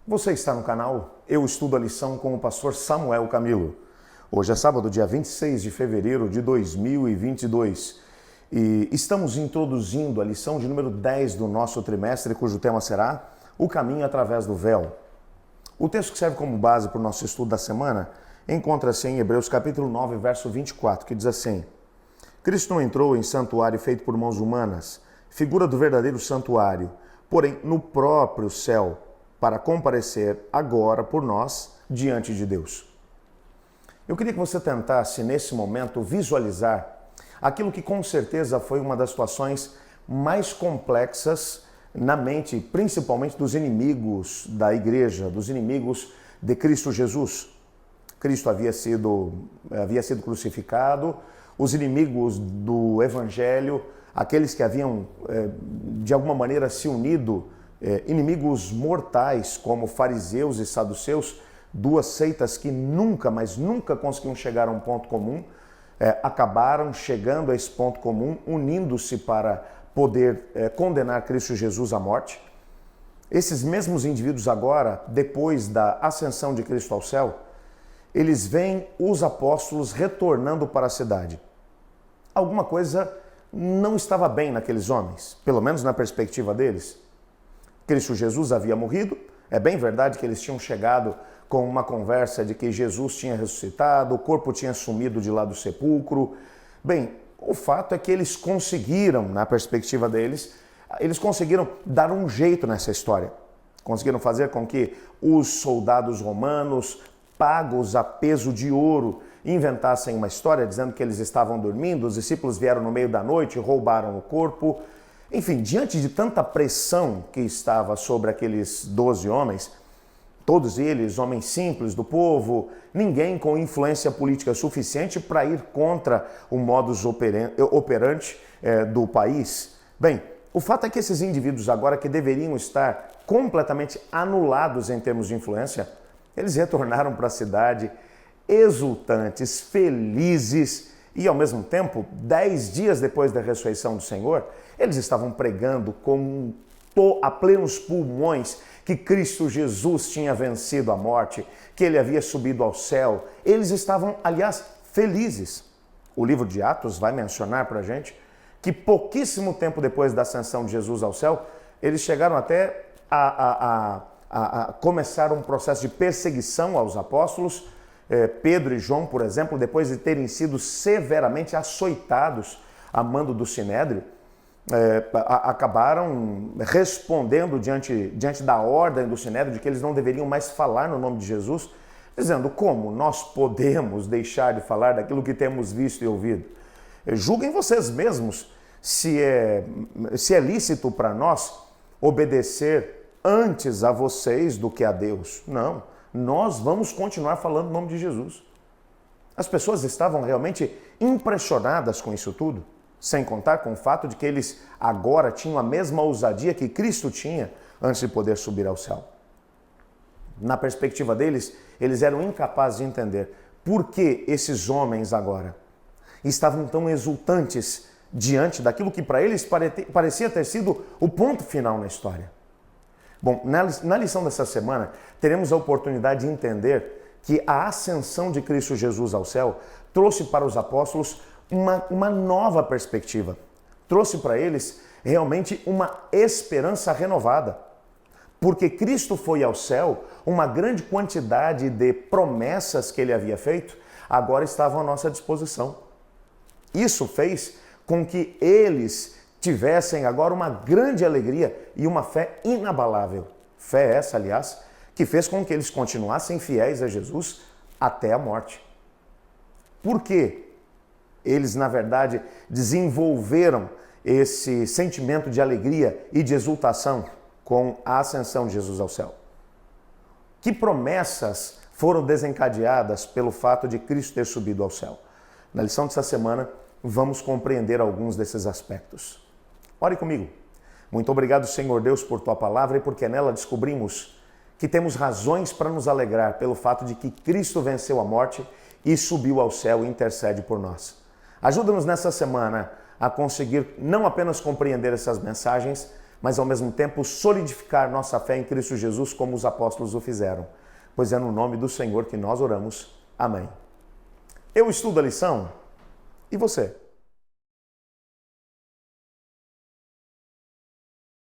Você está no canal Eu Estudo a Lição com o pastor Samuel Camilo. Hoje é sábado, dia 26 de fevereiro de 2022 e estamos introduzindo a lição de número 10 do nosso trimestre, cujo tema será O Caminho através do Véu. O texto que serve como base para o nosso estudo da semana encontra-se em Hebreus capítulo 9, verso 24, que diz assim: Cristo não entrou em santuário feito por mãos humanas, figura do verdadeiro santuário, porém no próprio céu, para comparecer agora por nós diante de Deus. Eu queria que você tentasse, nesse momento, visualizar aquilo que com certeza foi uma das situações mais complexas na mente, principalmente dos inimigos da igreja, dos inimigos de Cristo Jesus. Cristo havia sido crucificado, os inimigos do Evangelho, aqueles que haviam, de alguma maneira, se unido, inimigos mortais como fariseus e saduceus, duas seitas que nunca conseguiam chegar a um ponto comum, acabaram chegando a esse ponto comum, unindo-se para poder condenar Cristo Jesus à morte. Esses mesmos indivíduos agora, depois da ascensão de Cristo ao céu, eles veem os apóstolos retornando para a cidade. Alguma coisa não estava bem naqueles homens, pelo menos na perspectiva deles. Cristo Jesus havia morrido, é bem verdade que eles tinham chegado com uma conversa de que Jesus tinha ressuscitado, o corpo tinha sumido de lá do sepulcro. Bem, o fato é que eles conseguiram, na perspectiva deles, eles conseguiram dar um jeito nessa história. Conseguiram fazer com que os soldados romanos, pagos a peso de ouro, inventassem uma história dizendo que eles estavam dormindo, os discípulos vieram no meio da noite e roubaram o corpo. Enfim, diante de tanta pressão que estava sobre aqueles 12 homens, todos eles homens simples do povo, ninguém com influência política suficiente para ir contra o modus operandi do país. Bem, o fato é que esses indivíduos agora que deveriam estar completamente anulados em termos de influência, eles retornaram para a cidade exultantes, felizes e, ao mesmo tempo, 10 dias depois da ressurreição do Senhor, eles estavam pregando a plenos pulmões que Cristo Jesus tinha vencido a morte, que ele havia subido ao céu. Eles estavam, aliás, felizes. O livro de Atos vai mencionar para a gente que pouquíssimo tempo depois da ascensão de Jesus ao céu, eles chegaram até a começar um processo de perseguição aos apóstolos. Pedro e João, por exemplo, depois de terem sido severamente açoitados a mando do Sinédrio, acabaram respondendo diante da ordem do Sinédrio de que eles não deveriam mais falar no nome de Jesus, dizendo: como nós podemos deixar de falar daquilo que temos visto e ouvido? Julguem vocês mesmos se é lícito para nós obedecer antes a vocês do que a Deus. Não, nós vamos continuar falando o nome de Jesus. As pessoas estavam realmente impressionadas com isso tudo, sem contar com o fato de que eles agora tinham a mesma ousadia que Cristo tinha antes de poder subir ao céu. Na perspectiva deles, eles eram incapazes de entender por que esses homens agora estavam tão exultantes diante daquilo que para eles parecia ter sido o ponto final na história. Bom, na lição dessa semana, teremos a oportunidade de entender que a ascensão de Cristo Jesus ao céu trouxe para os apóstolos uma nova perspectiva. Trouxe para eles realmente uma esperança renovada. Porque Cristo foi ao céu, uma grande quantidade de promessas que ele havia feito agora estavam à nossa disposição. Isso fez com que eles tivessem agora uma grande alegria e uma fé inabalável. Fé essa, aliás, que fez com que eles continuassem fiéis a Jesus até a morte. Por quê? Eles, na verdade, desenvolveram esse sentimento de alegria e de exultação com a ascensão de Jesus ao céu. Que promessas foram desencadeadas pelo fato de Cristo ter subido ao céu? Na lição dessa semana, vamos compreender alguns desses aspectos. Ore comigo. Muito obrigado, Senhor Deus, por Tua palavra e porque nela descobrimos que temos razões para nos alegrar pelo fato de que Cristo venceu a morte e subiu ao céu e intercede por nós. Ajuda-nos nessa semana a conseguir não apenas compreender essas mensagens, mas ao mesmo tempo solidificar nossa fé em Cristo Jesus como os apóstolos o fizeram. Pois é no nome do Senhor que nós oramos. Amém. Eu estudo a lição e você?